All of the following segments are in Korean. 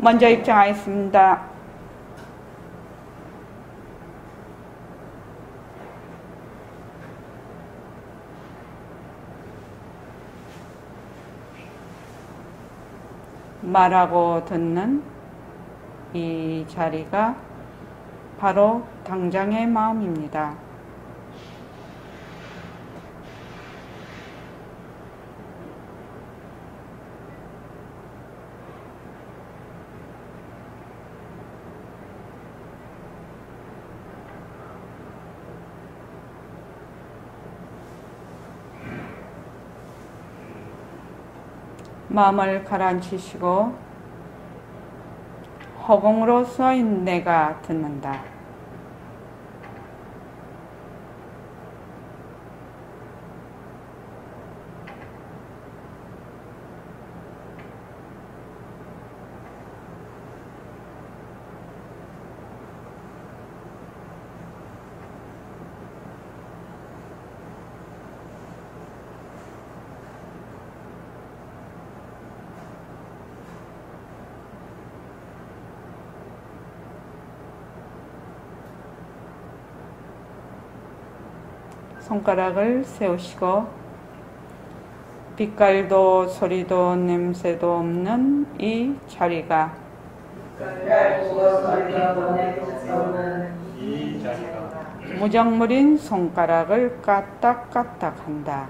먼저 입장하겠습니다. 말하고 듣는 이 자리가 바로 당장의 마음입니다. 마음을 가라앉히시고 허공으로 쏘인 내가 듣는다. 손가락을 세우시고 빛깔도 소리도 냄새도 없는 이 자리가 무정물인 손가락을 까딱까딱한다.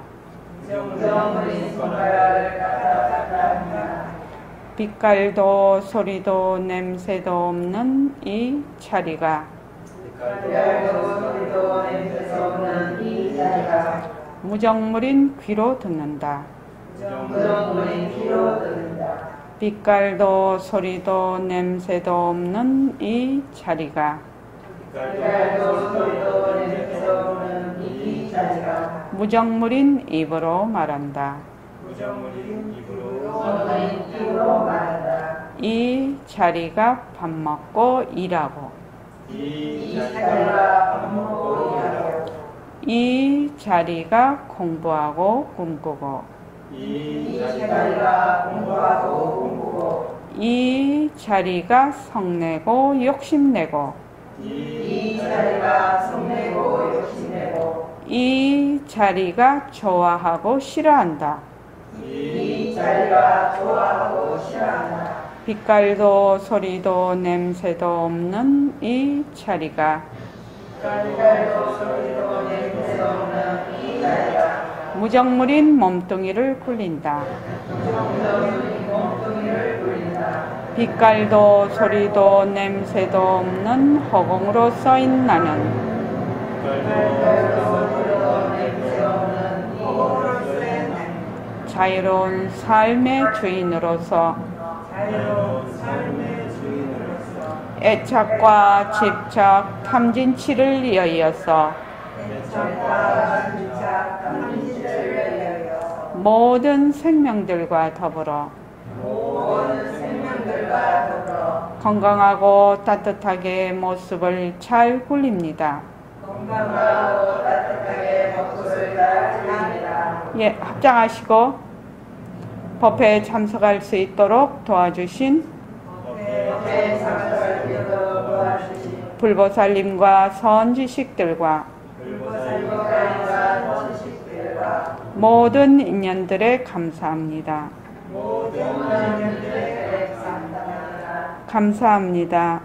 빛깔도 소리도 냄새도 없는 이 자리가 무정물인 귀로 듣는다. 빛깔도 소리도 냄새도 없는 이 자리가 무정물인 입으로 말한다. 이 자리가 밥 먹고 일하고 이 자리가 공부하고 꿈꾸고 이 자리가 성내고 욕심내고 이 자리가 좋아하고 싫어한다. 빛깔도 소리도 냄새도 없는 이 자리가 무정물인 몸뚱이를 굴린다. 빛깔도 소리도 냄새도 없는 허공으로 쏘인 나는 자유로운 삶의 주인으로서 애착과 집착, 탐진치를 이어서 모든 생명들과 더불어 건강하고 따뜻하게 모습을 잘 굴립니다. 예, 합장하시고 법회에 참석할 수 있도록 도와주신 불보살님과 선지식들과 모든 인연들에 감사합니다. 감사합니다.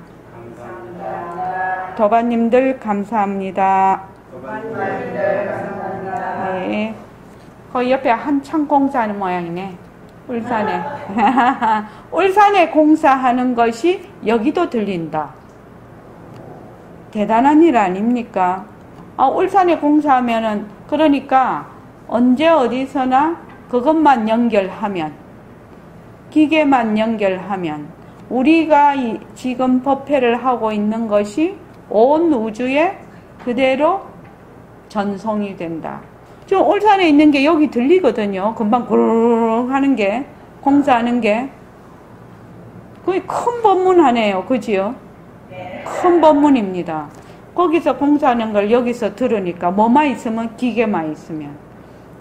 도반님들 감사합니다. 네. 거기 옆에 한창 공사하는 모양이네. 울산에. 울산에 공사하는 것이 여기도 들린다. 대단한 일 아닙니까? 울산에 공사하면은, 그러니까 언제 어디서나 그것만 연결하면, 기계만 연결하면, 우리가 지금 법회를 하고 있는 것이 온 우주에 그대로 전송이 된다. 지금 울산에 있는 게 여기 들리거든요. 금방 구르르 하는 게, 공사하는 게. 그게 큰 법문하네요. 그지요? 큰 법문입니다. 거기서 공사하는 걸 여기서 들으니까 뭐만 있으면 기계만 있으면.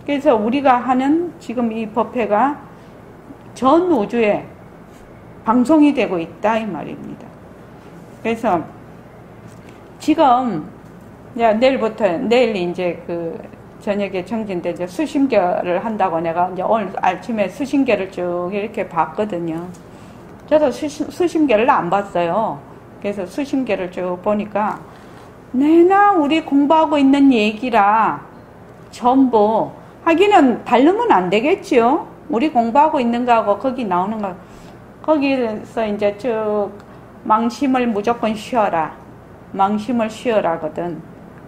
그래서 우리가 하는 지금 이 법회가 전 우주에 방송이 되고 있다 이 말입니다. 그래서 지금 내일 이제 그 저녁에 정진대 이제 수심결을 한다고 내가 이제 오늘 아침에 수심결을 쭉 이렇게 봤거든요. 저도 수심결을 안 봤어요. 그래서 수심결을 쭉 보니까 내나 우리 공부하고 있는 얘기라 전부 하기는 다르면 안 되겠지요. 우리 공부하고 있는 거하고 거기 나오는 거 거기서 이제 쭉 망심을 무조건 쉬어라. 망심을 쉬어라거든.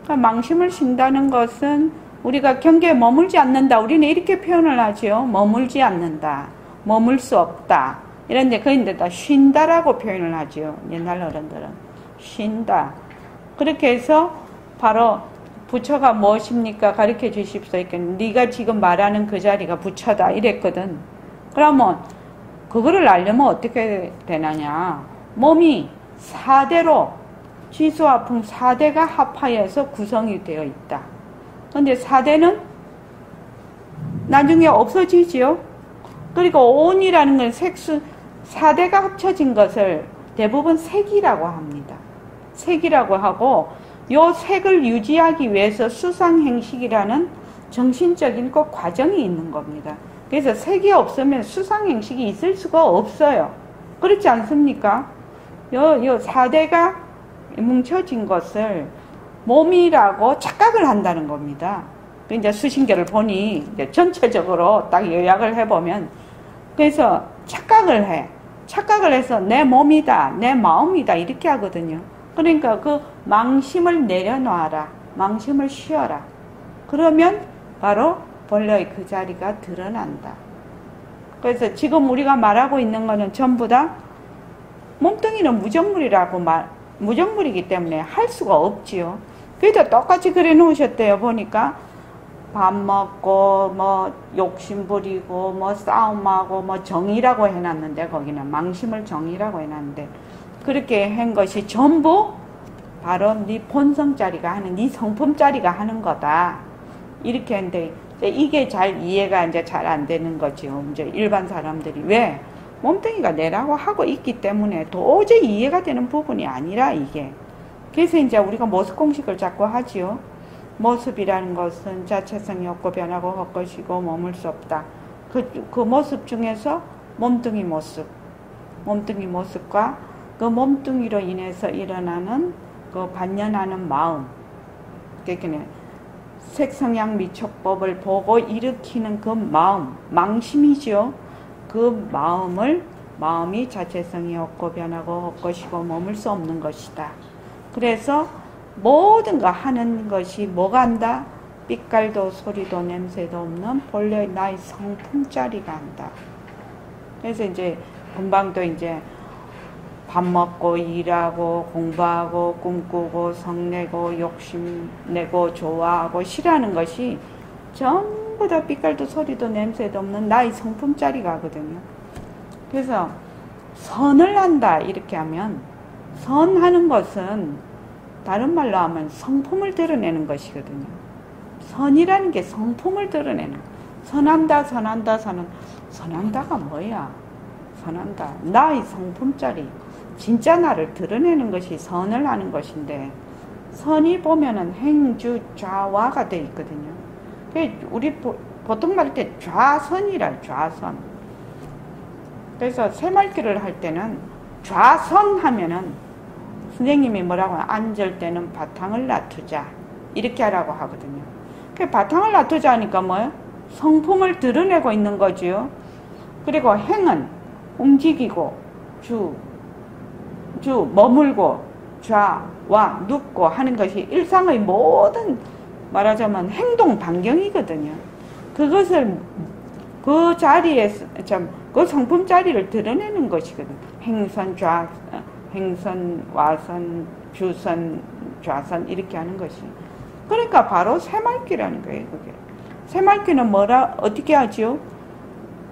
그러니까 망심을 쉰다는 것은 우리가 경계에 머물지 않는다. 우리는 이렇게 표현을 하죠. 머물지 않는다. 머물 수 없다. 이런데 그인데다 쉰다라고 표현을 하죠. 옛날 어른들은 쉰다. 그렇게 해서 바로 부처가 무엇입니까? 가르쳐 주십시오. 네가 지금 말하는 그 자리가 부처다 이랬거든. 그러면 그거를 알려면 어떻게 되느냐? 몸이 4대로 지수화풍 4대가 합하여서 구성이 되어 있다. 근데 4대는 나중에 없어지지요. 그리고 온이라는 건 색수 4대가 합쳐진 것을 대부분 색이라고 합니다. 색이라고 하고 요 색을 유지하기 위해서 수상행식이라는 정신적인 꼭 과정이 있는 겁니다. 그래서 색이 없으면 수상행식이 있을 수가 없어요. 그렇지 않습니까? 요 4대가 뭉쳐진 것을 몸이라고 착각을 한다는 겁니다. 이제 수신계를 보니 이제 전체적으로 딱 요약을 해보면 그래서 착각을 해. 착각을 해서 내 몸이다, 내 마음이다 이렇게 하거든요. 그러니까 그 망심을 내려놔라. 망심을 쉬어라. 그러면 바로 본래의 그 자리가 드러난다. 그래서 지금 우리가 말하고 있는 거는 전부 다 몸뚱이는 무정물이기 때문에 할 수가 없지요. 그래도 똑같이 그래 놓으셨대요. 보니까 밥 먹고 뭐 욕심 부리고 뭐 싸움하고 뭐 정의라고 해놨는데 거기는 망심을 정의라고 해놨는데 그렇게 한 것이 전부 바로 네 본성짜리가 하는 네 성품짜리가 하는 거다. 이렇게 했는데 이게 잘 이해가 이제 잘 안 되는 거죠. 이제 일반 사람들이 왜 몸뚱이가 내라고 하고 있기 때문에 도저히 이해가 되는 부분이 아니라 이게. 그래서 이제 우리가 모습 공식을 자꾸 하지요. 모습이라는 것은 자체성이 없고 변하고 헛것이고 머물 수 없다. 그 모습 중에서 몸뚱이 모습과 그 몸뚱이로 인해서 일어나는 그 반연하는 마음. 그러니까 색성향 미촉법을 보고 일으키는 그 마음, 망심이죠. 그 마음이 자체성이 없고 변하고 헛것이고 머물 수 없는 것이다. 그래서 모든 거 하는 것이 뭐가 한다? 빛깔도 소리도 냄새도 없는 본래 나의 성품짜리가 한다. 그래서 이제 금방도 이제 밥 먹고 일하고 공부하고 꿈꾸고 성내고 욕심내고 좋아하고 싫어하는 것이 전부 다 빛깔도 소리도 냄새도 없는 나의 성품짜리가 하거든요. 그래서 선을 한다 이렇게 하면 선하는 것은 다른 말로 하면 성품을 드러내는 것이거든요. 선이라는 게 성품을 드러내는 선한다가 뭐야? 선한다. 나의 성품짜리 진짜 나를 드러내는 것이 선을 하는 것인데 선이 보면은 행주 좌와가 되어 있거든요. 우리 보통 말할 때 좌선이라 좌선. 그래서 새말귀를 할 때는 좌선 하면은 선생님이 뭐라고 하냐? 앉을 때는 바탕을 놔두자 이렇게 하라고 하거든요. 바탕을 놔두자 하니까 뭐예요? 성품을 드러내고 있는 거지요. 그리고 행은 움직이고 머물고 좌와 눕고 하는 것이 일상의 모든 말하자면 행동 반경이거든요. 그것을 그 자리에서 그 성품 자리를 드러내는 것이거든요. 행선 와선 주선 좌선 이렇게 하는 것이. 그러니까 바로 새말귀라는 거예요. 그게. 새말귀는 어떻게 하죠?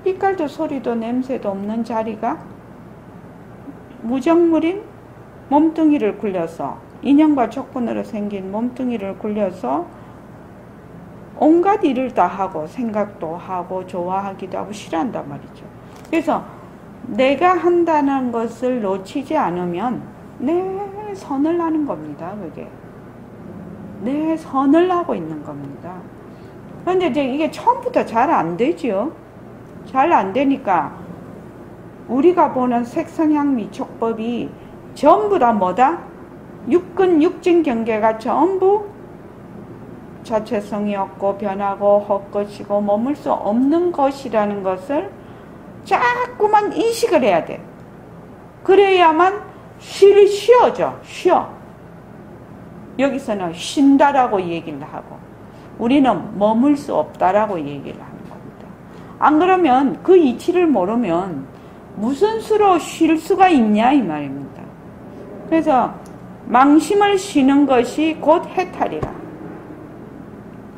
빛깔도 소리도 냄새도 없는 자리가 무정물인 몸뚱이를 굴려서 인연과 조건으로 생긴 몸뚱이를 굴려서 온갖 일을 다 하고 생각도 하고 좋아하기도 하고 싫어한단 말이죠. 그래서 내가 한다는 것을 놓치지 않으면 내 선을 하는 겁니다. 그게 내 선을 하고 있는 겁니다. 그런데 이제 이게 처음부터 잘 안 되죠. 잘 안 되니까 우리가 보는 색성향 미촉법이 전부 다 뭐다? 육진 경계가 전부 자체성이 없고 변하고 헛것이고 머물 수 없는 것이라는 것을 자꾸만 인식을 해야 돼. 그래야만 쉬어져. 쉬어. 여기서는 쉰다라고 얘기를 하고 우리는 머물 수 없다라고 얘기를 하는 겁니다. 안 그러면 그 이치를 모르면 무슨 수로 쉴 수가 있냐 이 말입니다. 그래서 망심을 쉬는 것이 곧 해탈이라.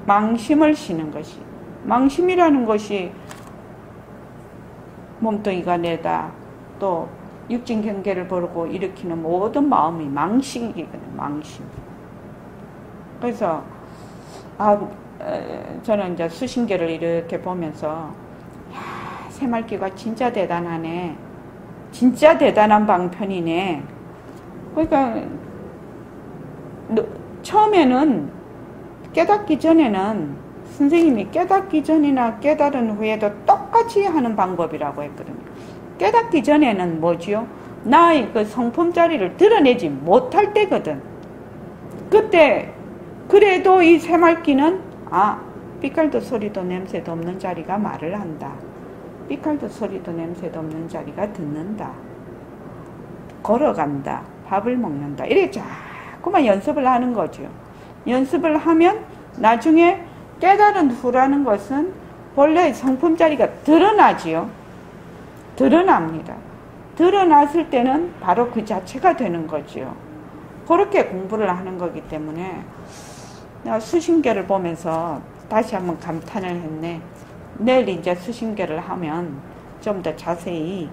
망심을 쉬는 것이. 망심이라는 것이 몸뚱이가 내다 또 육진경계를 보고 일으키는 모든 마음이 망심이거든요. 망심. 그래서 저는 이제 수신계를 이렇게 보면서 새말귀가 진짜 대단하네. 진짜 대단한 방편이네. 그러니까 처음에는 깨닫기 전에는 선생님이 깨닫기 전이나 깨달은 후에도 똑같이 하는 방법이라고 했거든요. 깨닫기 전에는 뭐지요? 나의 그 성품자리를 드러내지 못할 때거든. 그때 그래도 이 새말귀는 빛깔도 소리도 냄새도 없는 자리가 말을 한다. 빛깔도 소리도 냄새도 없는 자리가 듣는다. 걸어간다. 밥을 먹는다. 이렇게 자꾸만 연습을 하는 거죠. 연습을 하면 나중에 깨달은 후라는 것은 본래 성품자리가 드러나지요. 드러납니다. 드러났을 때는 바로 그 자체가 되는 거지요. 그렇게 공부를 하는 거기 때문에 내가 수신계를 보면서 다시 한번 감탄을 했네. 내일 이제 수신계를 하면 좀 더 자세히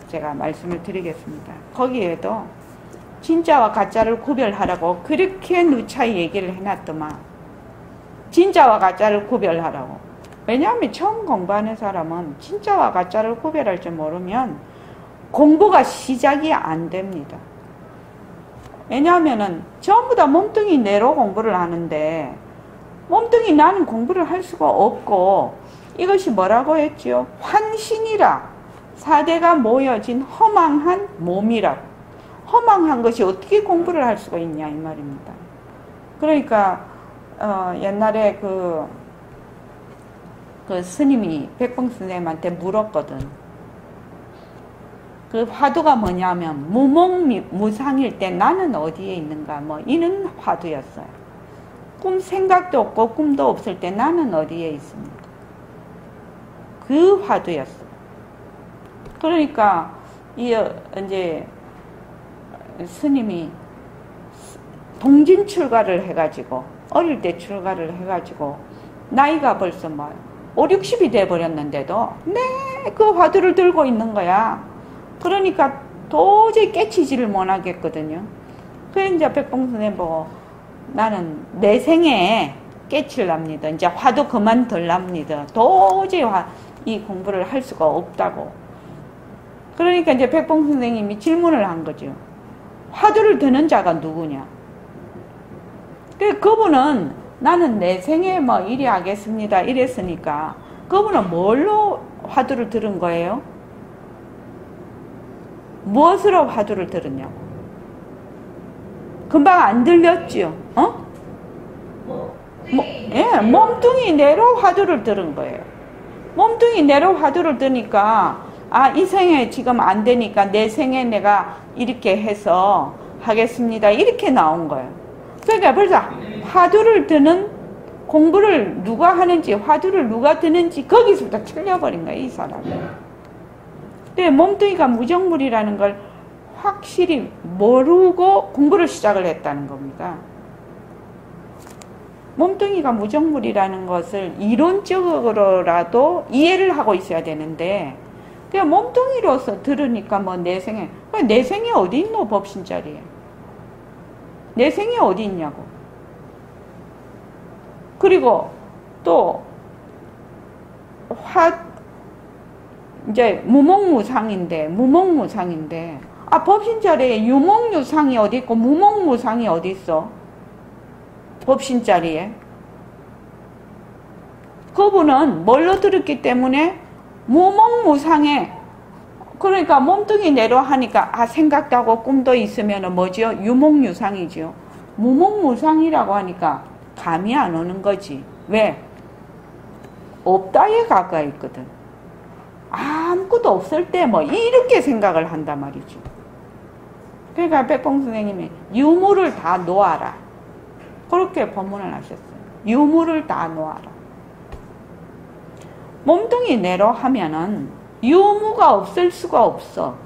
제가 말씀을 드리겠습니다. 거기에도 진짜와 가짜를 구별하라고 그렇게 누차히 얘기를 해놨더만. 진짜와 가짜를 구별하라고. 왜냐하면 처음 공부하는 사람은 진짜와 가짜를 구별할 줄 모르면 공부가 시작이 안 됩니다. 왜냐하면은 전부 다 몸뚱이 내로 공부를 하는데 몸뚱이 나는 공부를 할 수가 없고 이것이 뭐라고 했지요? 환신이라. 사대가 모여진 허망한 몸이라고. 허망한 것이 어떻게 공부를 할 수가 있냐 이 말입니다. 그러니까 옛날에 그 스님이 백봉 선생님한테 물었거든. 그 화두가 뭐냐면 무몽무상일 때 나는 어디에 있는가 뭐 이는 화두였어요. 생각도 없고 꿈도 없을 때 나는 어디에 있습니까? 그 화두였어요. 그러니까 이제 스님이 동진 출가를 해가지고 어릴 때 출가를 해가지고 나이가 벌써 뭐 5, 60이 돼버렸는데도 그 화두를 들고 있는 거야. 그러니까 도저히 깨치지를 못하겠거든요. 그래서 이제 백봉 선생님 보고 나는 내 생에 깨칠랍니다. 이제 화두 그만 들랍니다. 도저히 이 공부를 할 수가 없다고. 그러니까 이제 백봉 선생님이 질문을 한 거죠. 화두를 드는 자가 누구냐? 그분은 나는 내 생에 뭐 이리 하겠습니다. 이랬으니까 그분은 뭘로 화두를 들은 거예요? 무엇으로 화두를 들었냐고. 금방 안 들렸지요? 몸뚱이 내로 화두를 들은 거예요. 몸뚱이 내로 화두를 드니까 이 생에 지금 안 되니까 내 생에 내가 이렇게 해서 하겠습니다. 이렇게 나온 거예요. 그러니까 벌써 화두를 드는 공부를 누가 하는지 화두를 누가 드는지 거기서부터 틀려버린 거예요. 이 사람이. 근데 몸뚱이가 무정물이라는 걸 확실히 모르고 공부를 시작을 했다는 겁니다. 몸뚱이가 무정물이라는 것을 이론적으로라도 이해를 하고 있어야 되는데 그냥 몸뚱이로서 들으니까 뭐 내 생에 어디 있노 법신자리에. 내 생에 어디 있냐고. 그리고 또 이제 무목무상인데, 아, 법신자리에 유목유상이 어디 있고 무목무상이 어디 있어? 법신자리에. 그분은 뭘로 들었기 때문에 무목무상에, 그러니까 몸뚱이 내로 하니까 아, 생각도 하고 꿈도 있으면 뭐지요? 유목유상이지요. 무목무상이라고 하니까 감이 안 오는 거지. 왜? 없다에 가까이 있거든. 아무것도 없을 때 뭐 이렇게 생각을 한단 말이지. 그러니까 백봉 선생님이 유무를 다 놓아라. 그렇게 법문을 하셨어요. 유무를 다 놓아라. 몸뚱이 내로 하면은 유무가 없을 수가 없어.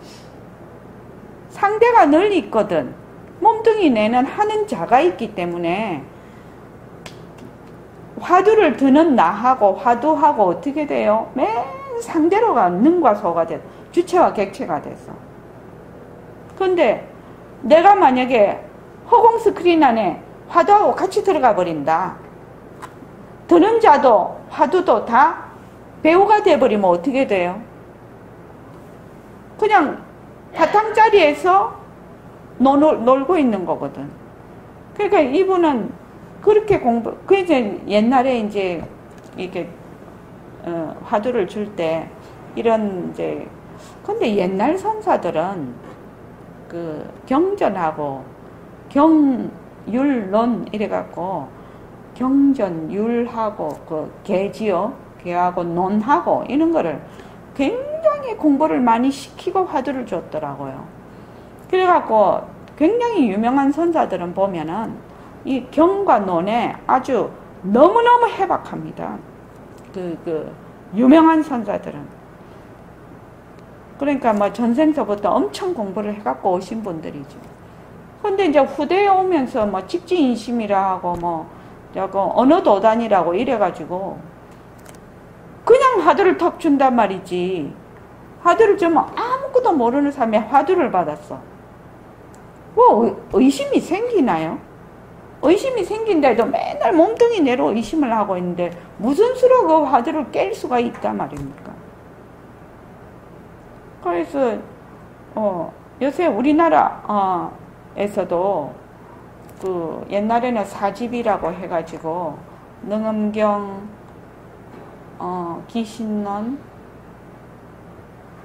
상대가 늘 있거든. 몸뚱이 내는 하는 자가 있기 때문에 화두를 드는 나하고 화두하고 어떻게 돼요? 맨 상대로가 능과 소가 돼서 주체와 객체가 돼서. 근데 내가 만약에 허공 스크린 안에 화두하고 같이 들어가 버린다. 드는 자도 화두도 다 배우가 돼버리면 어떻게 돼요? 그냥 바탕자리에서 놀고 있는 거거든. 그러니까 이분은 그렇게 그 이제 옛날에 이제 이게 화두를 줄 때 이런 이제 근데 옛날 선사들은 그 경전하고 경율론 이래갖고 경전율하고 그 계지요 계하고 논하고 이런 거를 굉장히 공부를 많이 시키고 화두를 줬더라고요. 그래갖고 굉장히 유명한 선사들은 보면은 이 경과 논에 아주 너무너무 해박합니다. 그 유명한 선사들은. 그러니까 뭐 전생서부터 엄청 공부를 해갖고 오신 분들이죠. 근데 이제 후대에 오면서 뭐 직지인심이라 하고 뭐 언어 도단이라고 이래가지고 그냥 화두를 턱 준단 말이지. 화두를 주면 아무것도 모르는 사람이 화두를 받았어. 뭐 의심이 생기나요? 의심이 생긴데도 맨날 몸뚱이 내로 의심을 하고 있는데 무슨 수로 그 화두를 깰 수가 있단 말입니까? 그래서 요새 우리나라에서도 그 옛날에는 사집이라고 해가지고 능엄경, 기신론,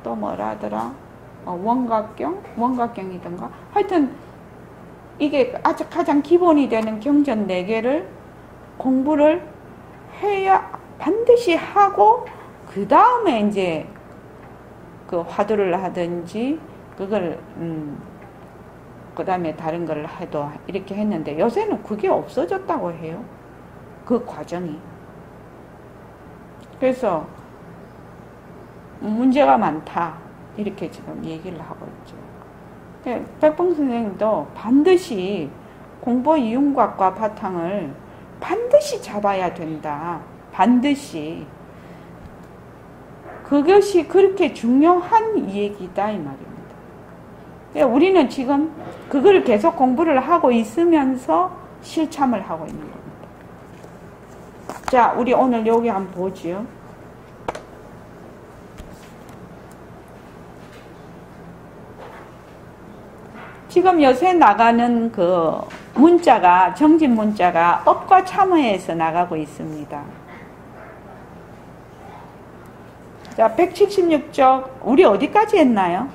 또 뭐라더라? 원각경이던가? 하여튼 이게 아주 가장 기본이 되는 경전 4개를 공부를 해야 반드시 하고 그 다음에 이제 그 화두를 하든지 그걸 그 다음에 다른 걸 해도 이렇게 했는데 요새는 그게 없어졌다고 해요. 그 과정이. 그래서 문제가 많다 이렇게 지금 얘기를 하고 있죠. 백봉 선생님도 반드시 공보 이윤곽과 바탕을 반드시 잡아야 된다. 반드시. 그것이 그렇게 중요한 얘기다 이 말입니다. 우리는 지금 그걸 계속 공부를 하고 있으면서 실참을 하고 있는 겁니다. 자, 우리 오늘 여기 한번 보지요. 지금 요새 나가는 그 문자가, 정진 문자가 업과 참회에서 나가고 있습니다. 자, 176쪽, 우리 어디까지 했나요?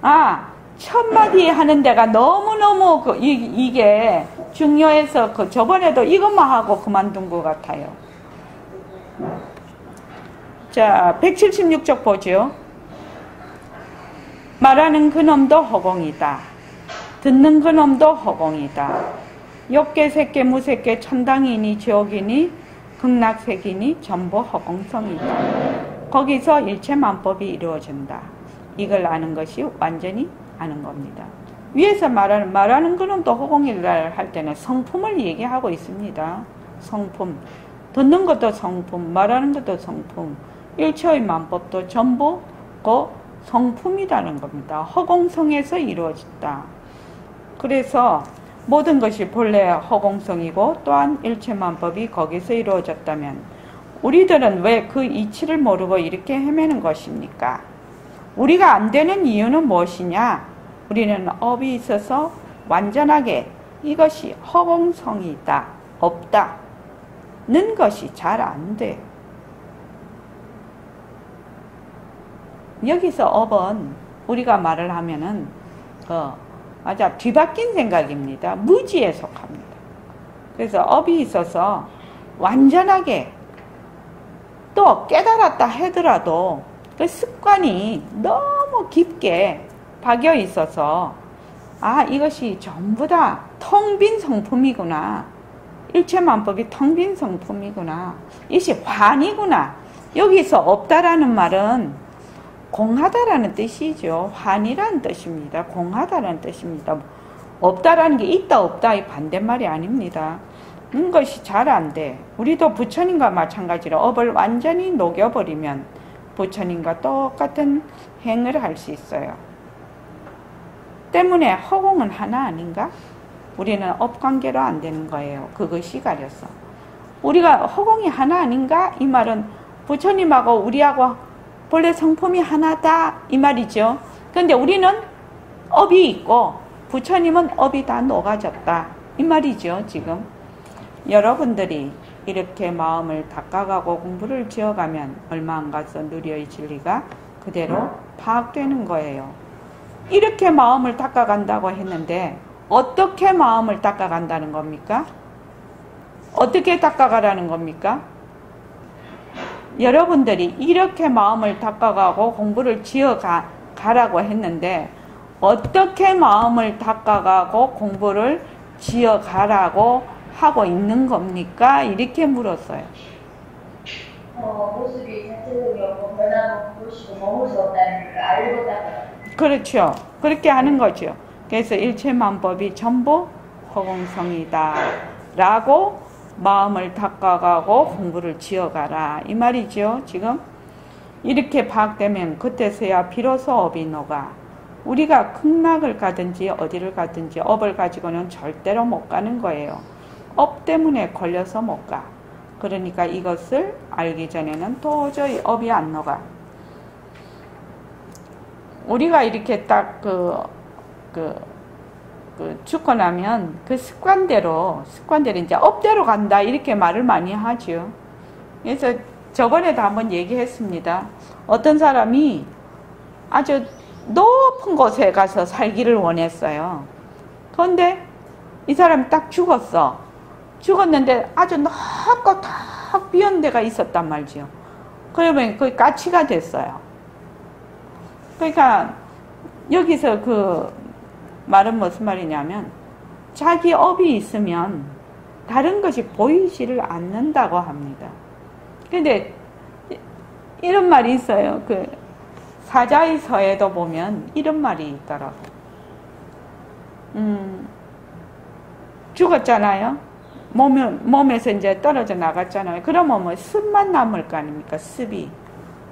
아, 첫 마디 하는 데가 너무너무 이게 중요해서 저번에도 이것만 하고 그만둔 것 같아요. 자, 176쪽 보죠. 말하는 그놈도 허공이다. 듣는 그놈도 허공이다. 욕계, 색계, 무색계, 천당이니 지옥이니 극락색이니 전부 허공성이다. 거기서 일체만법이 이루어진다. 이걸 아는 것이 완전히 아는 겁니다. 위에서 말하는 그놈도 허공이라 할 때는 성품을 얘기하고 있습니다. 성품. 듣는 것도 성품, 말하는 것도 성품. 일체의 만법도 전부 그 성품이라는 겁니다. 허공성에서 이루어졌다. 그래서 모든 것이 본래 허공성이고 또한 일체만법이 거기서 이루어졌다면 우리들은 왜 그 이치를 모르고 이렇게 헤매는 것입니까? 우리가 안 되는 이유는 무엇이냐? 우리는 업이 있어서 완전하게 이것이 허공성이 있다, 없다는 것이 잘 안 돼. 여기서 업은 우리가 말을 하면은 맞아, 뒤바뀐 생각입니다. 무지에 속합니다. 그래서 업이 있어서 완전하게 또 깨달았다 하더라도 그 습관이 너무 깊게 박여 있어서 이것이 전부 다 텅 빈 성품이구나. 일체만법이 텅 빈 성품이구나. 이것이 환이구나. 여기서 없다라는 말은 공하다라는 뜻이죠. 환이라는 뜻입니다. 공하다라는 뜻입니다. 없다라는 게 있다 없다 이 반대말이 아닙니다. 것이 잘 안 돼. 우리도 부처님과 마찬가지로 업을 완전히 녹여버리면 부처님과 똑같은 행을 할 수 있어요. 때문에 허공은 하나 아닌가? 우리는 업관계로 안 되는 거예요. 그것이 가려서. 우리가 허공이 하나 아닌가? 이 말은 부처님하고 우리하고 본래 성품이 하나다 이 말이죠. 그런데 우리는 업이 있고 부처님은 업이 다 녹아졌다 이 말이죠. 지금 여러분들이 이렇게 마음을 닦아가고 공부를 지어가면 얼마 안 가서 누리의 진리가 그대로 파악되는 거예요. 이렇게 마음을 닦아간다고 했는데 어떻게 마음을 닦아간다는 겁니까? 어떻게 닦아가라는 겁니까? 여러분들이 이렇게 마음을 닦아가고 공부를 지어가라고 했는데 어떻게 마음을 닦아가고 공부를 지어가라고 하고 있는 겁니까? 이렇게 물었어요. 모습이 자체적이 없고 변함없고 보시고 머물 수 없다는 걸 알고 닦아라. 그렇죠. 그렇게 하는 거죠. 그래서 일체만법이 전부 허공성이다 라고 마음을 닦아가고 공부를 지어가라 이 말이죠. 지금 이렇게 파악되면 그때서야 비로소 업이 녹아. 우리가 극락을 가든지 어디를 가든지 업을 가지고는 절대로 못 가는 거예요. 업 때문에 걸려서 못 가. 그러니까 이것을 알기 전에는 도저히 업이 안 녹아. 우리가 이렇게 딱 죽고 나면 그 습관대로 이제 업대로 간다 이렇게 말을 많이 하죠. 그래서 저번에도 한번 얘기했습니다. 어떤 사람이 아주 높은 곳에 가서 살기를 원했어요. 그런데 이 사람이 딱 죽었는데 아주 넓고 탁 비었는 데가 있었단 말이죠. 그러면 그게 까치가 됐어요. 그러니까 여기서 그 말은 무슨 말이냐면 자기 업이 있으면 다른 것이 보이지를 않는다고 합니다. 근데 이런 말이 있어요. 그 사자의서에도 보면 이런 말이 있더라고. 죽었잖아요. 몸에서 이제 떨어져 나갔잖아요. 그러면 뭐 습만 남을 거 아닙니까? 습이.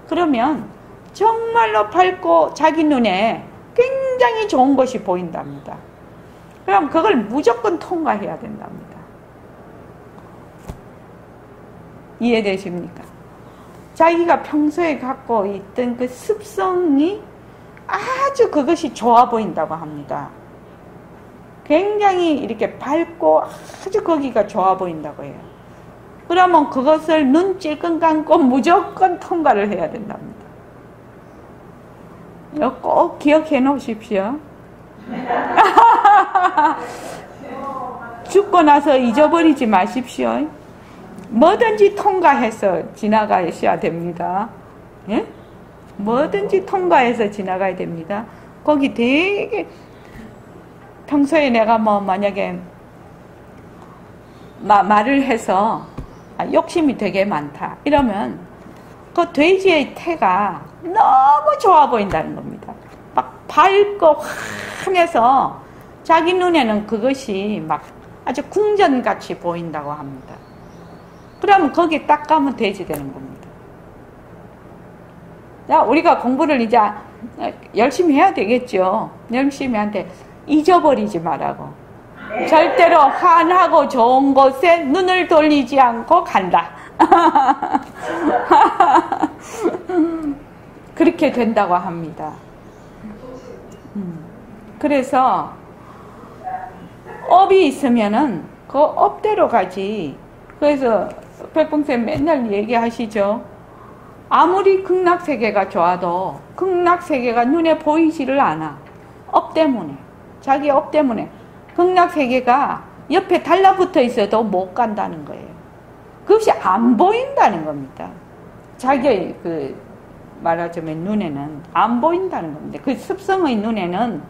그러면 정말로 밝고 자기 눈에 굉장히 좋은 것이 보인답니다. 그럼 그걸 무조건 통과해야 된답니다. 이해되십니까? 자기가 평소에 갖고 있던 그 습성이 아주 그것이 좋아 보인다고 합니다. 굉장히 이렇게 밝고 아주 거기가 좋아 보인다고 해요. 그러면 그것을 눈 찔끔 감고 무조건 통과를 해야 된답니다. 이거 꼭 기억해 놓으십시오. 죽고 나서 잊어버리지 마십시오. 뭐든지 통과해서 지나가셔야 됩니다. 예? 뭐든지 통과해서 지나가야 됩니다. 거기 되게 평소에 내가 뭐 만약에 말을 해서 욕심이 되게 많다 이러면 그 돼지의 태가 너무 좋아 보인다는 겁니다. 막 밝고 환해서 자기 눈에는 그것이 막 아주 궁전같이 보인다고 합니다. 그러면 거기 딱 가면 돼지 되는 겁니다. 자, 우리가 공부를 이제 열심히 해야 되겠죠. 열심히 한데 잊어버리지 말라고. 절대로 환하고 좋은 곳에 눈을 돌리지 않고 간다. 그렇게 된다고 합니다. 그래서 업이 있으면은 그 업대로 가지. 그래서 백봉쌤 맨날 얘기하시죠. 아무리 극락세계가 좋아도 극락세계가 눈에 보이지를 않아. 업 때문에. 자기 업 때문에. 극락세계가 옆에 달라붙어 있어도 못 간다는 거예요. 그것이 안 보인다는 겁니다. 자기 말하자면 눈에는 안 보인다는 겁니다. 그 습성의 눈에는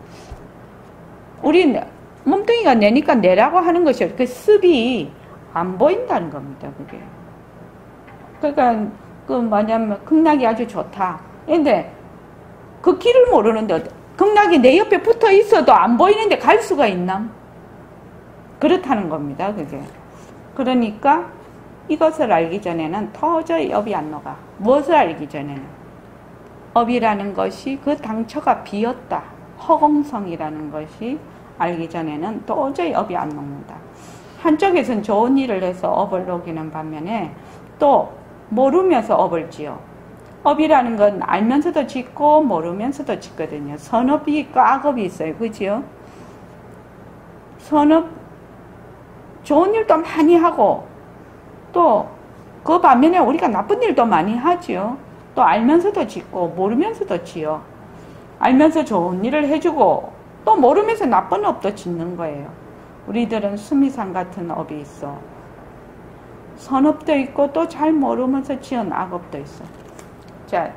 우리 몸뚱이가 내니까 내라고 하는 것이요. 그 습이 안 보인다는 겁니다. 그게. 그러니까 뭐냐면 극락이 아주 좋다. 근데 그 길을 모르는데 극락이 내 옆에 붙어 있어도 안 보이는데 갈 수가 있나? 그렇다는 겁니다. 그게. 그러니까 이것을 알기 전에는 도저히 업이 안 녹아. 무엇을 알기 전에는? 업이라는 것이 그 당처가 비었다. 허공성이라는 것이 알기 전에는 도저히 업이 안 녹는다. 한쪽에서는 좋은 일을 해서 업을 녹이는 반면에 또 모르면서 업을 지어. 업이라는 건 알면서도 짓고 모르면서도 짓거든요. 선업이 있고 악업이 있어요. 그죠? 선업, 좋은 일도 많이 하고 또 그 반면에 우리가 나쁜 일도 많이 하죠. 또 알면서도 짓고 모르면서도 지어. 알면서 좋은 일을 해주고 또 모르면서 나쁜 업도 짓는 거예요. 우리들은 수미산 같은 업이 있어. 선업도 있고 또 잘 모르면서 지은 악업도 있어. 자,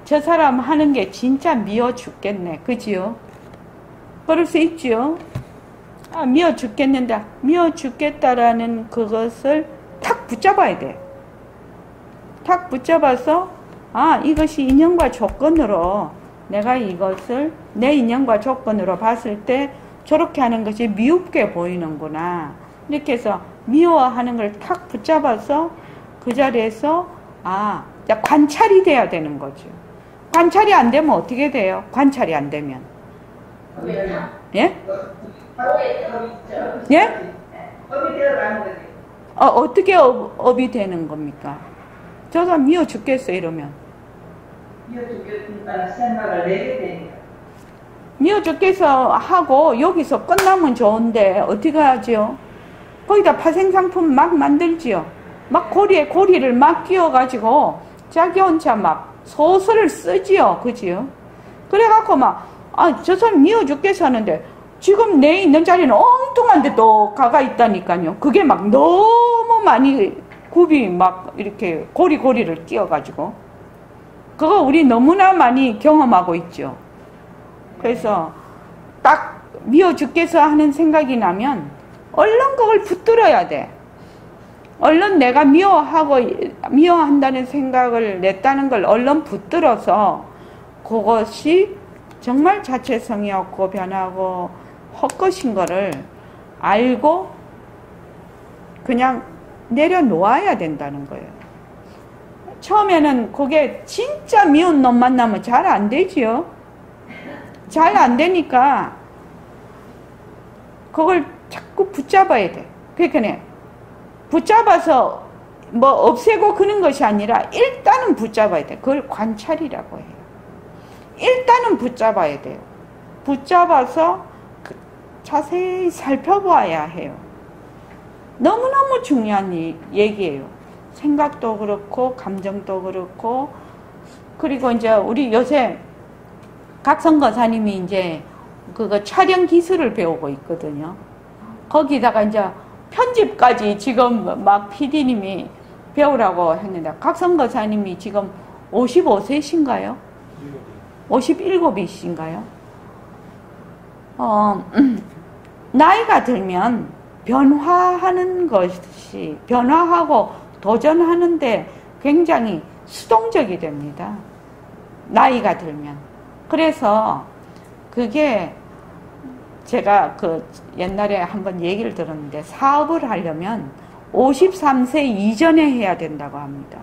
저 사람 하는 게 진짜 미워 죽겠네. 그지요? 그럴 수 있지요? 미워 죽겠는데, 미워 죽겠다라는 그것을 탁 붙잡아야 돼. 탁 붙잡아서, 이것이 인연과 조건으로, 내가 이것을 내 인연과 조건으로 봤을 때 저렇게 하는 것이 미흡게 보이는구나. 이렇게 해서 미워하는 걸 탁 붙잡아서 그 자리에서 관찰이 돼야 되는 거죠. 관찰이 안 되면 어떻게 돼요? 관찰이 안 되면. 예? 예? 어떻게 업이 되는 겁니까? 저 사람 미워 죽겠어 이러면. 미워 죽겠어 하고 여기서 끝나면 좋은데 어떻게 하죠? 거기다 파생상품 막 만들지요. 막 고리를 막 끼워가지고 자기 혼자 막 소설을 쓰지요. 그지요? 그래갖고 저 사람 미워 죽겠어 하는데 지금 내 있는 자리는 엉뚱한 데 또 가가 있다니까요. 그게 막 너무 많이 굽이 막 이렇게 고리를 끼워가지고 그거 우리 너무나 많이 경험하고 있죠. 그래서 딱 미워 죽겠어 하는 생각이 나면 얼른 그걸 붙들어야 돼. 얼른 내가 미워한다는 생각을 냈다는 걸 얼른 붙들어서 그것이 정말 자체성이 없고 변하고 헛것인 거를 알고 그냥 내려놓아야 된다는 거예요. 처음에는 그게 진짜 미운 놈 만나면 잘 안 되지요. 잘 안 되니까 그걸 자꾸 붙잡아야 돼. 그러니까 붙잡아서 없애고 그런 것이 아니라 일단은 붙잡아야 돼. 그걸 관찰이라고 해요. 일단은 붙잡아야 돼요. 붙잡아서 자세히 살펴봐야 해요. 너무너무 중요한 얘기예요. 생각도 그렇고 감정도 그렇고 그리고 이제 우리 요새 각성거사님이 이제 그거 촬영 기술을 배우고 있거든요. 거기다가 이제 편집까지 지금 막 PD님이 배우라고 했는데 각성거사님이 지금 55세신가요? 57이신가요? 나이가 들면 변화하는 것이 변화하고 도전하는데 굉장히 수동적이 됩니다. 나이가 들면. 그래서 그게 제가 옛날에 한번 얘기를 들었는데 사업을 하려면 53세 이전에 해야 된다고 합니다.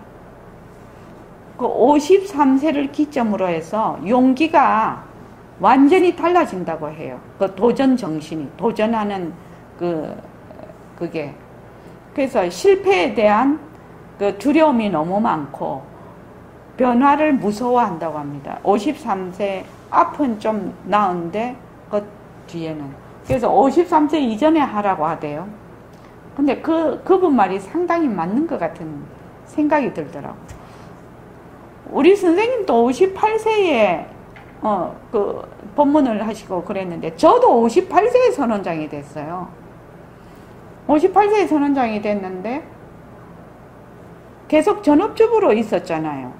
그 53세를 기점으로 해서 용기가 완전히 달라진다고 해요. 그 도전 정신이, 도전하는 그게. 그래서 실패에 대한 그 두려움이 너무 많고 변화를 무서워한다고 합니다. 53세 앞은 좀 나은데 그 뒤에는. 그래서 53세 이전에 하라고 하대요. 근데 그분 말이 상당히 맞는 것 같은 생각이 들더라고. 우리 선생님도 58세에 그 법문을 하시고 그랬는데 저도 58세에 선원장이 됐어요. 58세에 선원장이 됐는데 계속 전업주부로 있었잖아요.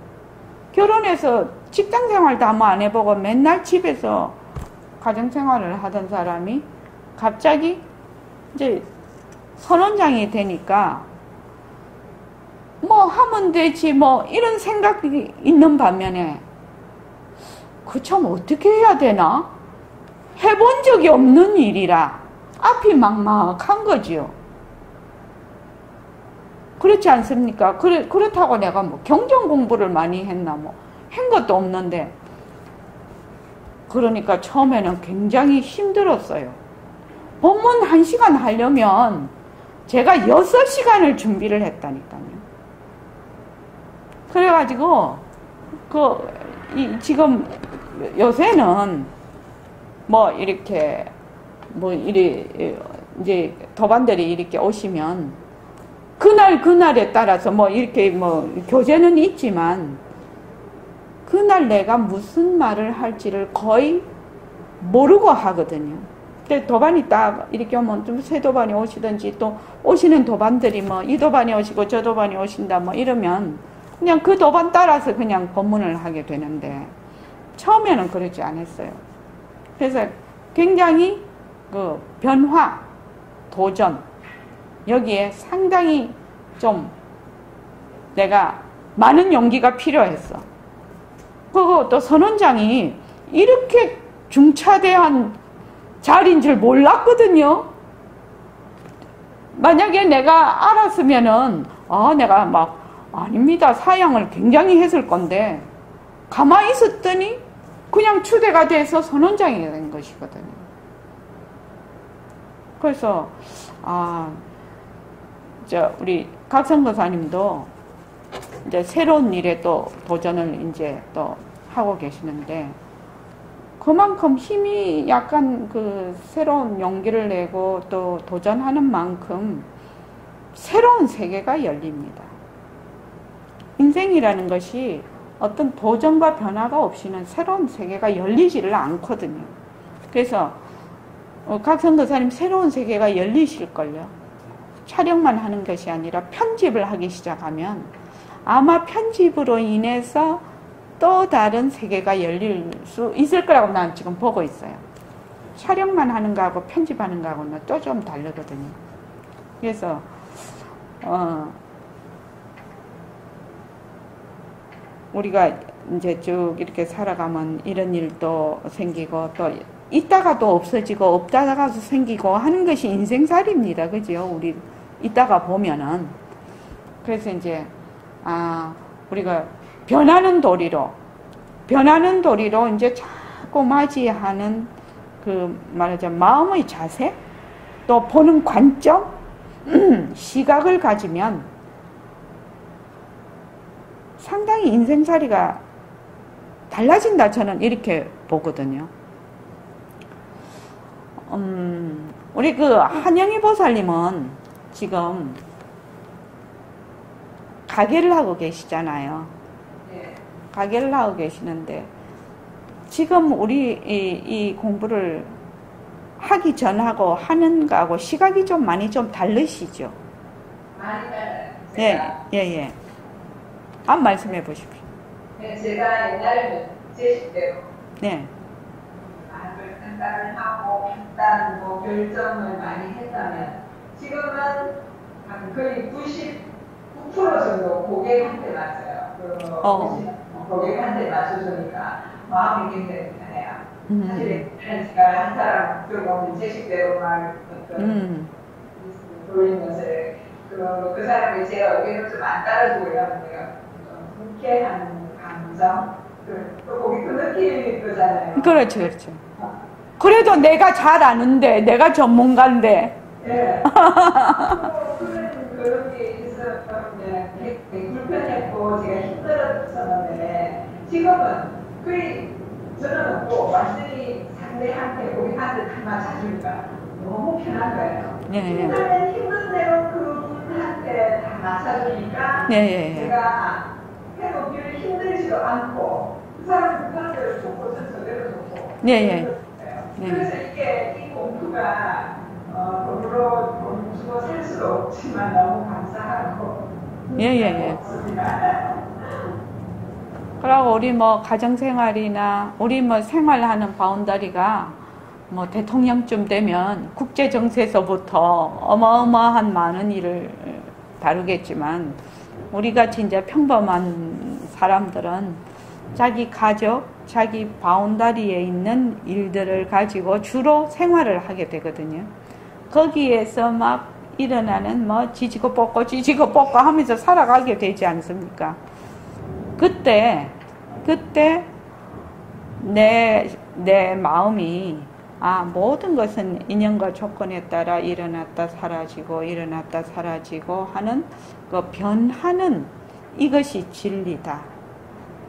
결혼해서 직장생활도 아마 안 해보고 맨날 집에서 가정생활을 하던 사람이 갑자기 이제 선원장이 되니까 뭐 하면 되지 뭐 이런 생각이 있는 반면에 그 참 어떻게 해야 되나? 해본 적이 없는 일이라 앞이 막막한 거지요. 그렇지 않습니까? 그렇다고 내가 뭐 경전 공부를 많이 했나 뭐 한 것도 없는데 그러니까 처음에는 굉장히 힘들었어요. 법문 1시간 하려면 제가 6시간을 준비를 했다니까요. 그래가지고 지금 요새는 뭐 이렇게 이제 도반들이 이렇게 오시면 그날에 따라서 뭐 이렇게 뭐 교재는 있지만 그날 내가 무슨 말을 할지를 거의 모르고 하거든요. 근데 도반이 딱 이렇게 오면 좀 새 도반이 오시든지 또 오시는 도반들이 뭐 이 도반이 오시고 저 도반이 오신다 뭐 이러면 그냥 그 도반 따라서 그냥 법문을 하게 되는데 처음에는 그렇지 않았어요. 그래서 굉장히 그 변화, 도전 여기에 상당히 좀 내가 많은 용기가 필요했어. 그리고 또 선원장이 이렇게 중차대한 자리인 줄 몰랐거든요. 만약에 내가 알았으면은 내가 막 아닙니다. 사양을 굉장히 했을 건데 가만히 있었더니 그냥 추대가 돼서 선원장이 된 것이거든요. 그래서 우리 각성도사님도 이제 새로운 일에 또 도전을 이제 또 하고 계시는데 그만큼 힘이 약간 그 새로운 용기를 내고 또 도전하는 만큼 새로운 세계가 열립니다. 인생이라는 것이 어떤 도전과 변화가 없이는 새로운 세계가 열리지를 않거든요. 그래서 각성도사님 새로운 세계가 열리실걸요. 촬영만 하는 것이 아니라 편집을 하기 시작하면 아마 편집으로 인해서 또 다른 세계가 열릴 수 있을 거라고 난 지금 보고 있어요. 촬영만 하는 거하고 편집하는 거하고는 또 좀 다르거든요. 그래서 우리가 이제 쭉 이렇게 살아가면 이런 일도 생기고 또 있다가 또 없어지고 없다가도 생기고 하는 것이 인생살이입니다. 그죠? 우리 있다가 보면은. 그래서 이제 우리가 변하는 도리로 이제 자꾸 맞이하는 그 말하자면 마음의 자세, 또 보는 관점, 시각을 가지면 상당히 인생살이가 달라진다. 저는 이렇게 보거든요. 우리 그 한영희 보살님은 지금 가게를 하고 계시잖아요. 가게를 하고 계시는데 지금 우리 이 공부를 하기 전하고 하는 거하고 시각이 좀 많이 좀 다르시죠? 많이 달라요. 예. 한 말씀해 보십시오. 제가 옛날에는 제 식대로 판단을 하고 판단 결정을 많이 했다면 지금은 거의 99% 정도 고객한테 맞아요. 고객한테 맞춰주니까 마음이 굉장히 편해요. 사실 제가 한 사람 조금 제 식대로만 돌리는 것을 그 사람이 제 의견을 좀 안 따라주고 이러면 내가 좀 불쾌한 감정 또 거기 그 느낌일 거잖아요. 그렇죠. 그래도 내가 잘 아는데 내가 전문가인데 네. 그런 그런 게 있었는데 되게 불편했고 제가 힘들었었는데 지금은 거의 저는 없고 완전히 상대한테 우리한테 다 맞춰주니까 너무 편한 거예요. 힘들면 힘든 대로 그분한테 다 맞춰주니까 제가 해도 별 힘들지도 않고 그 사람은 그런 대로 좋고 저는 저대로 좋고 그래서 이게 이 공부가 돈으로 돈 주고 살 수도 없지만 너무 감사하고 그리고 우리 뭐 가정생활이나 우리 뭐 생활하는 바운더리가 뭐 대통령쯤 되면 국제정세에서부터 어마어마한 많은 일을 다루겠지만 우리가 진짜 평범한 사람들은 자기 가족, 자기 바운더리에 있는 일들을 가지고 주로 생활을 하게 되거든요. 거기에서 막 일어나는 뭐 지지고 뻗고 하면서 살아가게 되지 않습니까? 그때 내 마음이 모든 것은 인연과 조건에 따라 일어났다 사라지고 하는 그 변하는 이것이 진리다.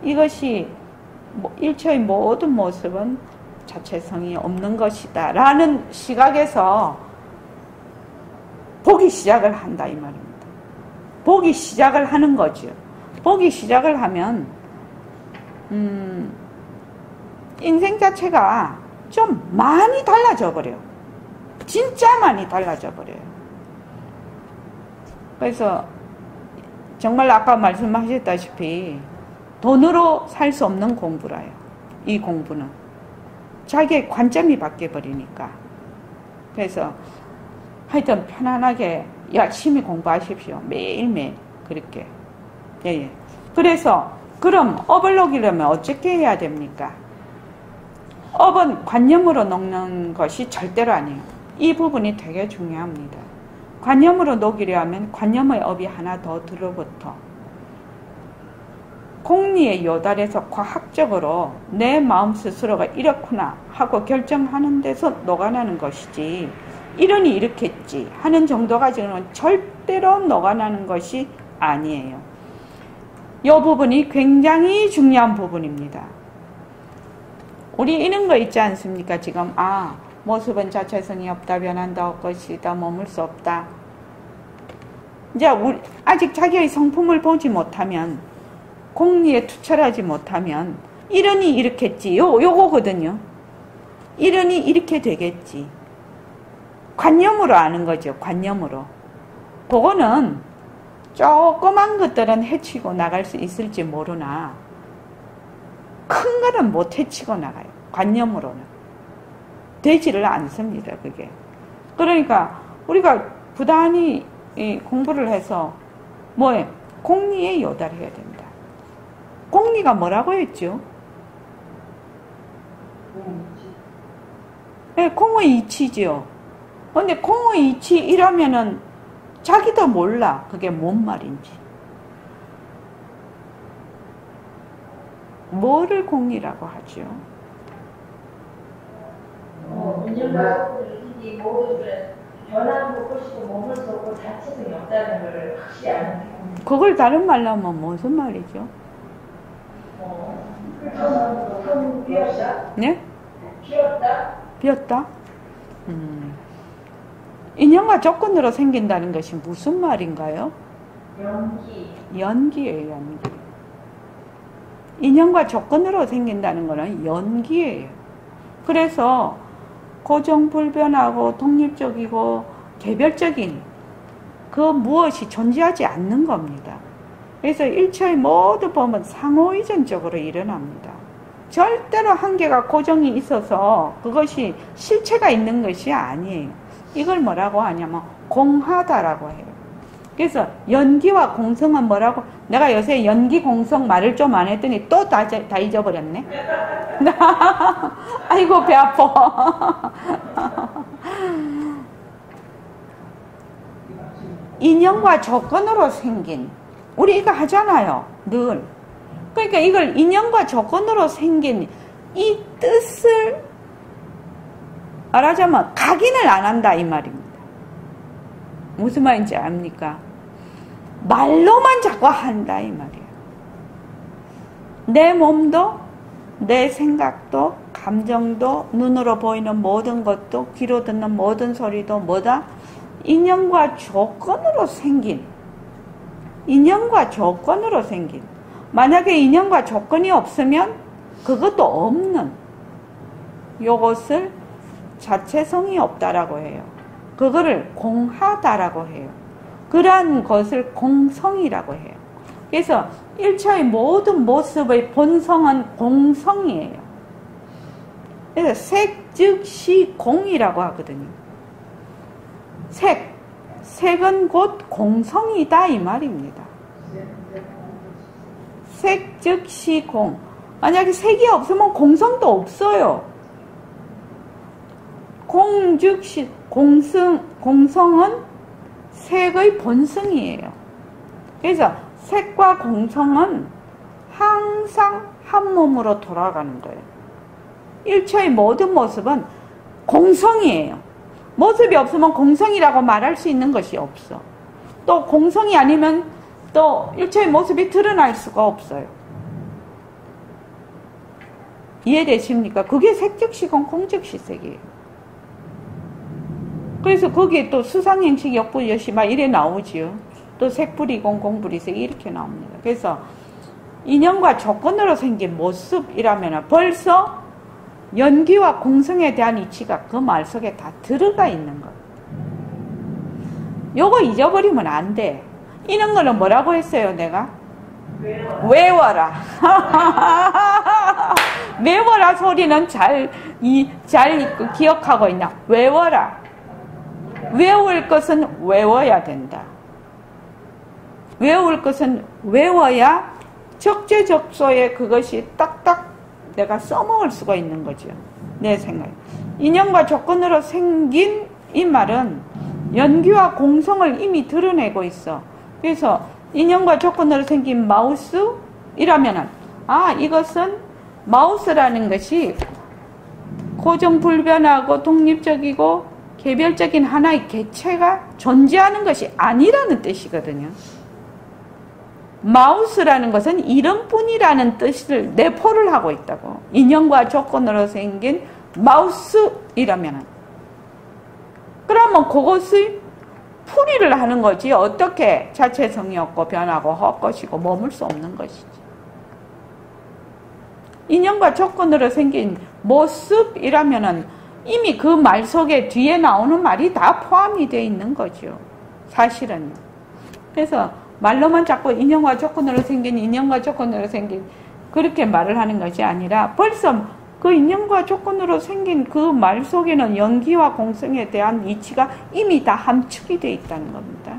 이것이 일체의 모든 모습은 자체성이 없는 것이다 라는 시각에서 보기 시작을 한다 이 말입니다. 보기 시작을 하는 거죠. 보기 시작을 하면 인생 자체가 좀 많이 달라져 버려요. 진짜 많이 달라져 버려요. 그래서 정말 아까 말씀하셨다시피 돈으로 살 수 없는 공부라요. 이 공부는 자기의 관점이 바뀌어 버리니까. 그래서 하여튼 편안하게 열심히 공부하십시오. 매일매일 그렇게. 그래서 그럼 업을 녹이려면 어떻게 해야 됩니까? 업은 관념으로 녹는 것이 절대로 아니에요. 이 부분이 되게 중요합니다. 관념으로 녹이려 하면 관념의 업이 하나 더 들어붙어. 공리에 요달해서 과학적으로 내 마음 스스로가 이렇구나 하고 결정하는 데서 녹아나는 것이지, 이러니 이렇겠지 하는 정도 가지고는 절대로 녹아나는 것이 아니에요. 이 부분이 굉장히 중요한 부분입니다. 우리 이런 거 있지 않습니까? 지금 모습은 자체성이 없다, 변한다, 것이다, 머물 수 없다. 이제 우리 아직 자기의 성품을 보지 못하면, 공리에 투철하지 못하면 이러니 이렇겠지, 요거거든요. 이러니 이렇게 되겠지. 관념으로 아는 거죠. 관념으로. 그거는 조그만 것들은 해치고 나갈 수 있을지 모르나 큰 거는 못 해치고 나가요. 관념으로는 되지를 않습니다. 그게. 그러니까 우리가 부단히 공부를 해서 뭐예요? 공리에 요달해야 됩니다. 공리가 뭐라고 했죠? 공의 이치죠. 근데 공의 이치 이러면은 자기도 몰라. 그게 뭔 말인지. 뭐를 공리라고 하죠? 인연이 모두를 변하고 것이고 머물 수 없고 자체성이 없다는 걸 확실히 아는 게. 그걸 다른 말로 하면 무슨 말이죠? 비었다? 네? 비었다? 비었다? 인연과 조건으로 생긴다는 것이 무슨 말인가요? 연기예요, 연기. 인연과 조건으로 생긴다는 것은 연기예요. 그래서 고정불변하고 독립적이고 개별적인 그 무엇이 존재하지 않는 겁니다. 그래서 일체의 모든 법은 상호이전적으로 일어납니다. 절대로 한계가 고정이 있어서 그것이 실체가 있는 것이 아니에요. 이걸 뭐라고 하냐면 공하다라고 해요. 그래서 연기와 공성은 뭐라고? 내가 요새 연기 공성 말을 좀 안 했더니 또 다 잊어버렸네. 아이고 배 아파. 인연과 조건으로 생긴, 우리 이거 하잖아요, 늘. 그러니까 이걸 인연과 조건으로 생긴 이 뜻을 말하자면 각인을 안 한다 이 말입니다. 무슨 말인지 압니까? 말로만 자꾸 한다 이 말이에요. 내 몸도 내 생각도 감정도 눈으로 보이는 모든 것도 귀로 듣는 모든 소리도 뭐다? 인연과 조건으로 생긴, 인연과 조건으로 생긴, 만약에 인연과 조건이 없으면 그것도 없는, 요것을 자체성이 없다라고 해요. 그거를 공하다라고 해요. 그러한 것을 공성이라고 해요. 그래서 일체의 모든 모습의 본성은 공성이에요. 그래서 색즉시공이라고 하거든요. 색은 곧 공성이다 이 말입니다. 색즉시공. 만약에 색이 없으면 공성도 없어요. 공즉시 공성은 색의 본성이에요. 그래서 색과 공성은 항상 한 몸으로 돌아가는 거예요. 일체의 모든 모습은 공성이에요. 모습이 없으면 공성이라고 말할 수 있는 것이 없어. 또 공성이 아니면 또 일체의 모습이 드러날 수가 없어요. 이해되십니까? 그게 색즉시공 공즉시색이에요. 그래서 거기에 또 수상행식 역부여시 막 이래 나오지요. 또 색불이공 공불이색 이렇게 나옵니다. 그래서 인연과 조건으로 생긴 모습이라면 벌써 연기와 공성에 대한 이치가 그 말 속에 다 들어가 있는 것. 요거 잊어버리면 안 돼. 이런 거는 뭐라고 했어요 내가? 외워라. 외워라 소리는 잘 기억하고 있나? 외워라. 외울 것은 외워야 된다. 외울 것은 외워야 적재적소에 그것이 딱딱 내가 써먹을 수가 있는 거죠. 내 생각에. 인연과 조건으로 생긴 이 말은 연기와 공성을 이미 드러내고 있어. 그래서 인연과 조건으로 생긴 마우스이라면은 이것은 마우스라는 것이 고정불변하고 독립적이고 개별적인 하나의 개체가 존재하는 것이 아니라는 뜻이거든요. 마우스라는 것은 이름뿐이라는 뜻을 내포를 하고 있다고. 인연과 조건으로 생긴 마우스이라면 그러면 그것을 풀이를 하는 거지. 어떻게 자체성이 없고 변하고 헛것이고 머물 수 없는 것이지. 인연과 조건으로 생긴 모습이라면은 이미 그 말 속에 뒤에 나오는 말이 다 포함이 되어 있는 거죠. 사실은. 그래서 말로만 자꾸 인연과 조건으로 생긴 그렇게 말을 하는 것이 아니라 벌써 그 인연과 조건으로 생긴 그 말 속에는 연기와 공성에 대한 이치가 이미 다 함축이 되어 있다는 겁니다.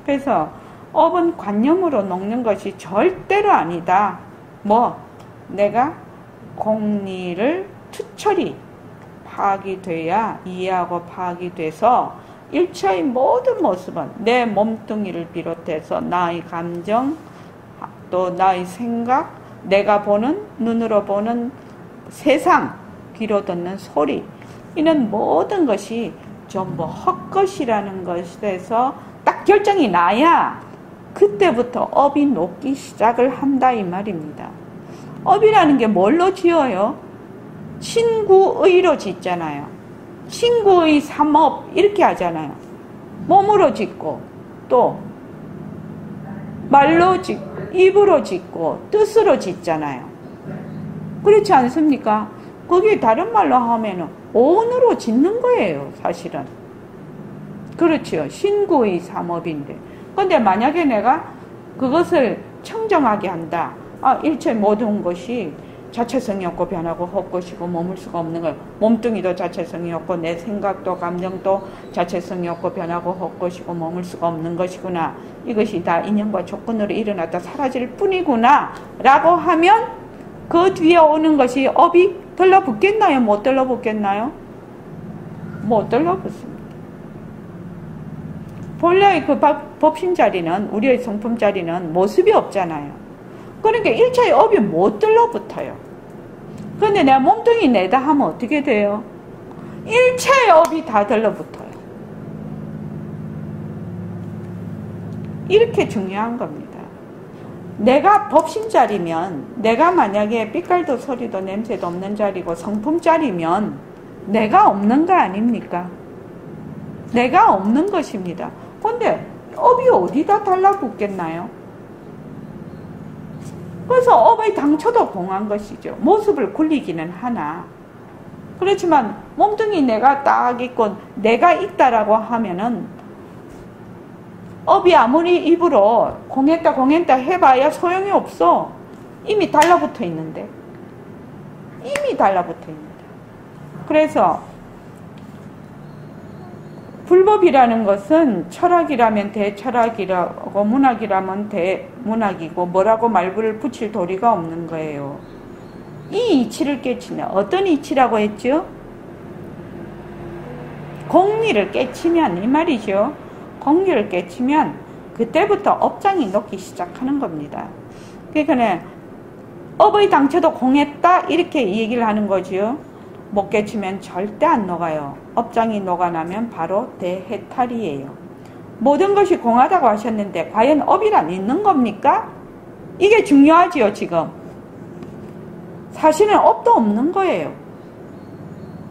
그래서 업은 관념으로 녹는 것이 절대로 아니다. 내가 공리를 투철히 파악이 돼야 이해하고 파악이 돼서 일체의 모든 모습은 내 몸뚱이를 비롯해서 나의 감정, 또 나의 생각, 내가 보는, 눈으로 보는 세상, 귀로 듣는 소리, 이는 모든 것이 전부 헛것이라는 것에서 딱 결정이 나야 그때부터 업이 녹기 시작을 한다 이 말입니다. 업이라는 게 뭘로 지어요? 친구의로 짓잖아요. 친구의 삼업 이렇게 하잖아요. 몸으로 짓고 또 말로 짓고 입으로 짓고 뜻으로 짓잖아요. 그렇지 않습니까? 그게 다른 말로 하면은 온으로 짓는 거예요, 사실은. 그렇죠. 신구의 삼업인데. 근데 만약에 내가 그것을 청정하게 한다. 일체 모든 것이 자체성이 없고 변하고 헛것이고 머물 수가 없는 거예요. 몸뚱이도 자체성이 없고 내 생각도 감정도 자체성이 없고 변하고 헛것이고 머물 수가 없는 것이구나. 이것이 다 인연과 조건으로 일어났다 사라질 뿐이구나 라고 하면 그 뒤에 오는 것이 업이 들러붙겠나요? 못 들러붙겠나요? 못 들러붙습니다. 본래의 그 법신 자리는, 우리의 성품 자리는 모습이 없잖아요. 그러니까 일체의 업이 못 들러붙어요. 그런데 내가 몸뚱이 내다 하면 어떻게 돼요? 일체의 업이 다 들러붙어요. 이렇게 중요한 겁니다. 내가 법신 자리면, 내가 만약에 빛깔도 소리도 냄새도 없는 자리고 성품 자리면 내가 없는 거 아닙니까? 내가 없는 것입니다. 근데 업이 어디다 달라붙겠나요? 그래서 업의 당초도 공한 것이죠. 모습을 굴리기는 하나. 그렇지만 몸뚱이 내가 딱 있고 내가 있다라고 하면은 업이 아무리 입으로 공했다 해봐야 소용이 없어. 이미 달라붙어 있는데. 이미 달라붙어 있는데. 그래서 불법이라는 것은 철학이라면 대철학이라고 문학이라면 대문학이고 뭐라고 말부를 붙일 도리가 없는 거예요. 이 이치를 깨치면 어떤 이치라고 했죠? 공리를 깨치면 이 말이죠. 공리를 깨치면 그때부터 업장이 녹기 시작하는 겁니다. 그러니까 업의 당초도 공했다 이렇게 얘기를 하는 거죠. 못 깨치면 절대 안 녹아요. 업장이 녹아나면 바로 대해탈이에요. 모든 것이 공하다고 하셨는데 과연 업이란 있는 겁니까? 이게 중요하지요 지금. 사실은 업도 없는 거예요.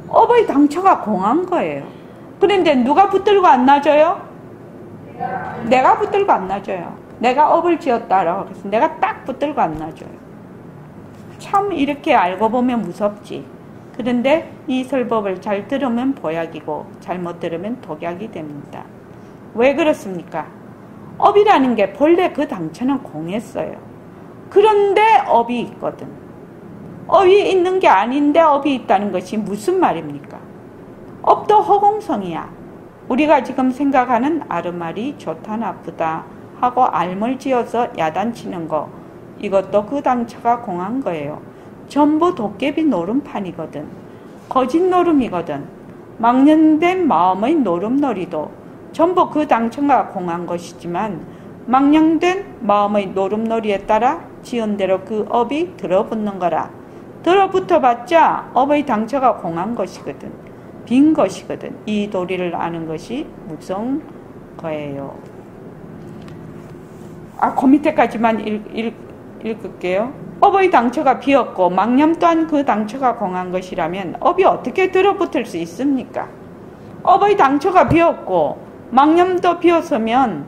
업의 당초가 공한 거예요. 그런데 누가 붙들고 안 놔줘요? 내가 붙들고 안 놔줘요. 내가 업을 지었다라고 해서 내가 딱 붙들고 안 놔줘요. 참 이렇게 알고 보면 무섭지. 그런데 이 설법을 잘 들으면 보약이고 잘못 들으면 독약이 됩니다. 왜 그렇습니까? 업이라는 게 본래 그 당초는 공했어요. 그런데 업이 있거든. 업이 있는 게 아닌데 업이 있다는 것이 무슨 말입니까? 업도 허공성이야. 우리가 지금 생각하는 아르말이 좋다 나쁘다 하고 알물 지어서 야단치는 거, 이것도 그 당초가 공한 거예요. 전부 도깨비 노름판이거든. 거짓 노름이거든. 망령된 마음의 노름놀이도 전부 그 당초가 공한 것이지만 망령된 마음의 노름놀이에 따라 지은 대로 그 업이 들어붙는 거라. 들어붙어봤자 업의 당초가 공한 것이거든. 빈 것이거든. 이 도리를 아는 것이 무서운 거예요. 그 밑에까지만 읽을게요. 업의 당초가 비었고 망념 또한 그 당초가 공한 것이라면 업이 어떻게 들어붙을 수 있습니까? 업의 당초가 비었고 망념도 비었으면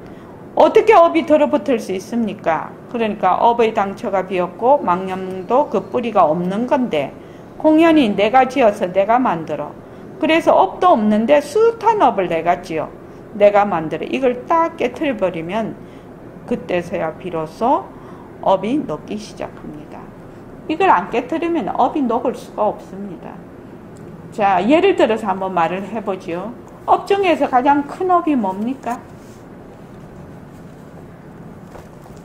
어떻게 업이 들어붙을 수 있습니까? 그러니까 업의 당초가 비었고 망념도 그 뿌리가 없는 건데 공연히 내가 지어서 내가 만들어. 그래서 업도 없는데 숱한 업을 내가 지어. 내가 만들어. 이걸 딱 깨트려버리면 그때서야 비로소 업이 녹기 시작합니다. 이걸 안 깨트리면 업이 녹을 수가 없습니다. 자, 예를 들어서 한번 말을 해보죠. 업 중에서 가장 큰 업이 뭡니까?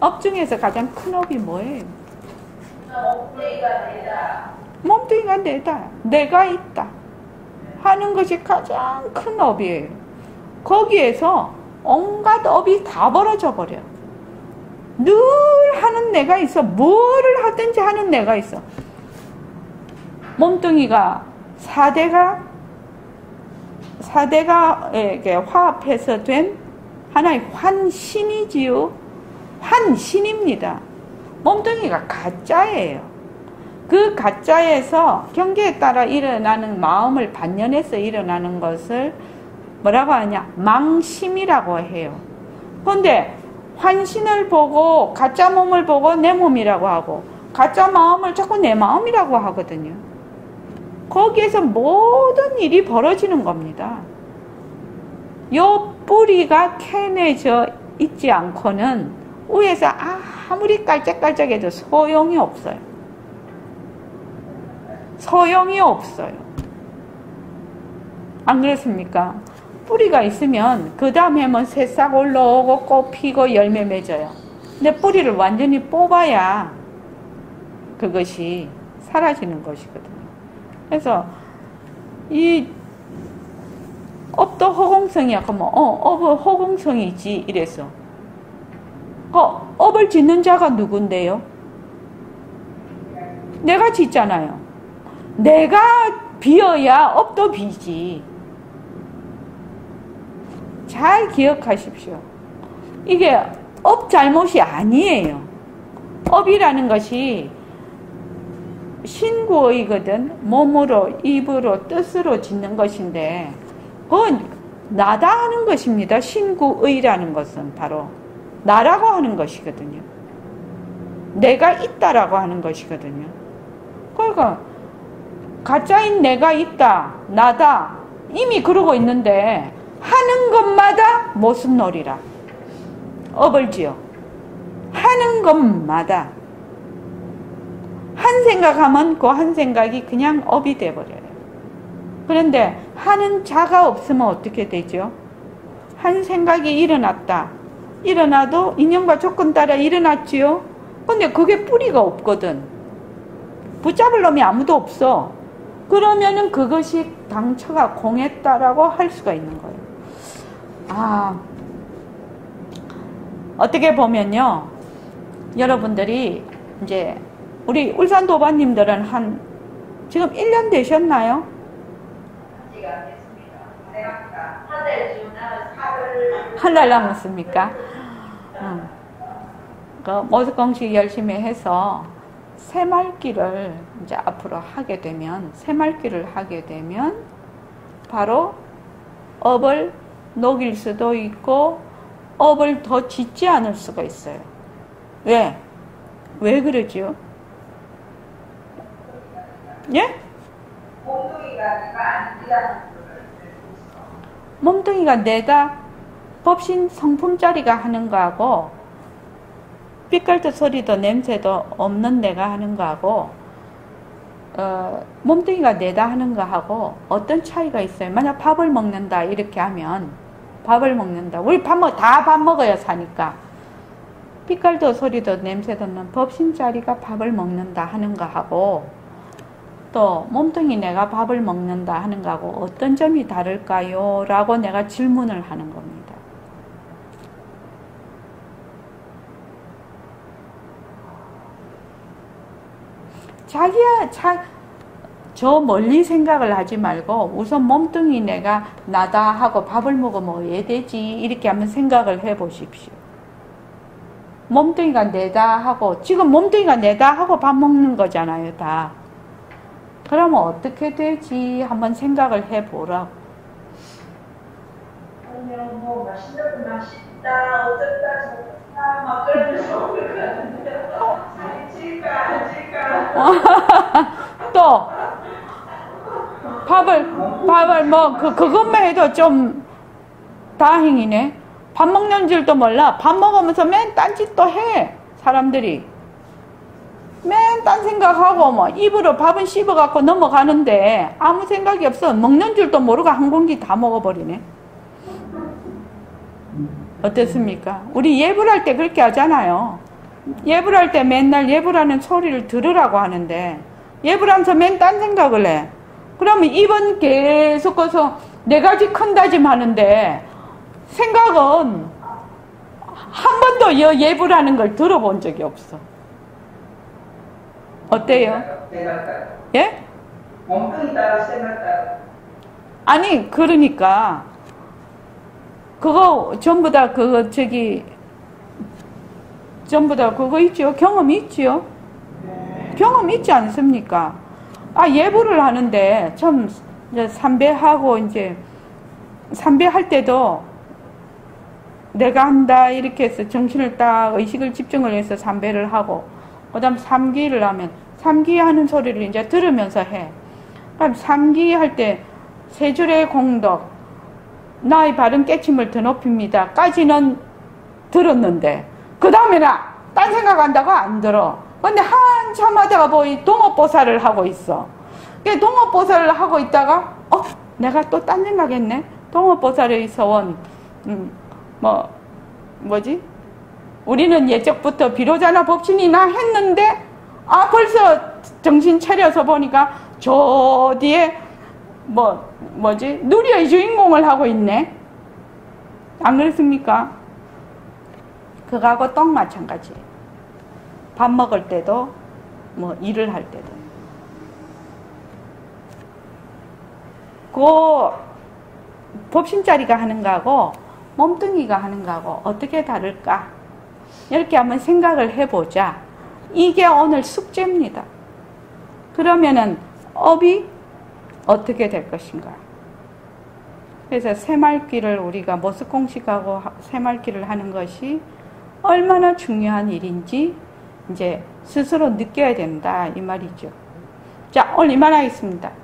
업 중에서 가장 큰 업이 뭐예요? 몸뚱이가 내다. 내가 있다 하는 것이 가장 큰 업이에요. 거기에서 온갖 업이 다 벌어져 버려. 늘 하는 내가 있어. 뭐를 하든지 하는 내가 있어. 몸뚱이가 4대가 화합해서 된 하나의 환신이지요. 환신입니다. 몸뚱이가 가짜예요. 그 가짜에서 경계에 따라 일어나는 마음을 반연해서 일어나는 것을 뭐라고 하냐? 망심이라고 해요. 그런데 환신을 보고 가짜 몸을 보고 내 몸이라고 하고 가짜 마음을 자꾸 내 마음이라고 하거든요. 거기에서 모든 일이 벌어지는 겁니다. 요 뿌리가 캐내져 있지 않고는 위에서 아무리 깔짝깔짝해도 소용이 없어요. 소용이 없어요. 안 그렇습니까? 뿌리가 있으면 그 다음에 뭐 새싹 올라오고 꽃 피고 열매 맺어요. 근데 뿌리를 완전히 뽑아야 그것이 사라지는 것이거든요. 그래서 이 업도 허공성이야. 그러면 업은 허공성이지 이래서 업을 짓는 자가 누군데요? 내가 짓잖아요. 내가 비어야 업도 비지. 잘 기억하십시오. 이게 업 잘못이 아니에요. 업이라는 것이 신구어이거든. 몸으로, 입으로, 뜻으로 짓는 것인데 그건 나다 하는 것입니다. 신구의라는 것은 바로 나라고 하는 것이거든요. 내가 있다라고 하는 것이거든요. 그러니까 가짜인 내가 있다, 나다 이미 그러고 있는데 하는 것마다 모순놀이라 업을 지어. 하는 것마다 한 생각하면 그 한 생각이 그냥 업이 돼버려요. 그런데 하는 자가 없으면 어떻게 되죠? 한 생각이 일어났다. 일어나도 인연과 조건 따라 일어났지요. 근데 그게 뿌리가 없거든. 붙잡을 놈이 아무도 없어. 그러면은 그것이 당처가 공했다라고 할 수가 있는 거예요. 어떻게 보면요, 여러분들이 이제 우리 울산 도반님들은 지금 1년 되셨나요? 아직 안 됐습니다. 한 달 남았습니까? 그 모습공식 열심히 해서 새말기를 이제 앞으로 하게 되면, 새말기를 하게 되면 바로 업을 녹일 수도 있고 업을 더 짓지 않을 수가 있어요. 왜? 왜 그러죠? 예? 몸뚱이가 내가 법신 성품짜리가 하는 거하고 빛깔도 소리도 냄새도 없는 내가 하는 거하고 몸뚱이가 내다 하는 거하고 어떤 차이가 있어요? 만약 밥을 먹는다 이렇게 하면 밥을 먹는다. 우리 다 밥 먹어야 사니까 빛깔도 소리도 냄새도 없는 법신짜리가 밥을 먹는다 하는 거하고 또 몸뚱이 내가 밥을 먹는다 하는 거하고 어떤 점이 다를까요? 라고 내가 질문을 하는 겁니다. 저 멀리 생각을 하지 말고 우선 몸뚱이 내가 나다 하고 밥을 먹으면 왜 되지? 이렇게 한번 생각을 해 보십시오. 몸뚱이가 내다 하고 지금 몸뚱이가 내다 하고 밥 먹는 거잖아요, 다. 그러면 어떻게 되지? 한번 생각을 해 보라고. 아니면 뭐 맛있는 거 맛있다, 어쩌다 저쩌다 막 그러면서 먹을 것 같은데 살이 찔까 안 찔까. 또 밥을 뭐 그것만 해도 좀 다행이네. 밥 먹는 줄도 몰라. 밥 먹으면서 맨 딴짓도 해. 사람들이 맨 딴 생각하고 뭐 입으로 밥은 씹어갖고 넘어가는데 아무 생각이 없어. 먹는 줄도 모르고 한 공기 다 먹어버리네. 어떻습니까? 우리 예불할 때 그렇게 하잖아요. 예불할 때 맨날 예불하는 소리를 들으라고 하는데 예불하면서 맨 딴 생각을 해. 그러면 입은 계속 꺼서 4가지 큰 다짐 하는데 생각은 한 번도 예불하는 걸 들어본 적이 없어. 어때요? 예? 몸뚱이 따라 생각 따라. 아니 그러니까 그거 전부 다 전부 다 그거 있죠. 경험이 있지요. 경험 있지 않습니까? 예불을 하는데 참 이제 삼배하고 이제 삼배할 때도 내가 한다 이렇게 해서 정신을 딱 의식을 집중을 해서 삼배를 하고 그다음 삼기를 하면 삼기 하는 소리를 이제 들으면서 해. 그럼 삼기 할 때 세 줄의 공덕 나의 바른 깨침을 드높입니다 까지는 들었는데 그 다음에는 딴 생각한다고 안 들어. 근데 한참 하다가 동업보살을 하고 있어. 동업보살을 하고 있다가 내가 또 딴 생각했네. 동업보살에서 온 뭐지? 우리는 예적부터 비로자나 법신이나 했는데 벌써 정신 차려서 보니까 저 뒤에 뭐지? 누리의 주인공을 하고 있네. 안 그렇습니까? 그거하고 똑 마찬가지. 밥 먹을 때도 뭐 일을 할 때도 그 법신자리가 하는 거하고 몸뚱이가 하는 거하고 어떻게 다를까 이렇게 한번 생각을 해보자. 이게 오늘 숙제입니다. 그러면은 업이 어떻게 될 것인가? 그래서 새말귀를 우리가 모습공식하고 새말귀를 하는 것이 얼마나 중요한 일인지 이제 스스로 느껴야 된다 이 말이죠. 자, 오늘 이만하겠습니다.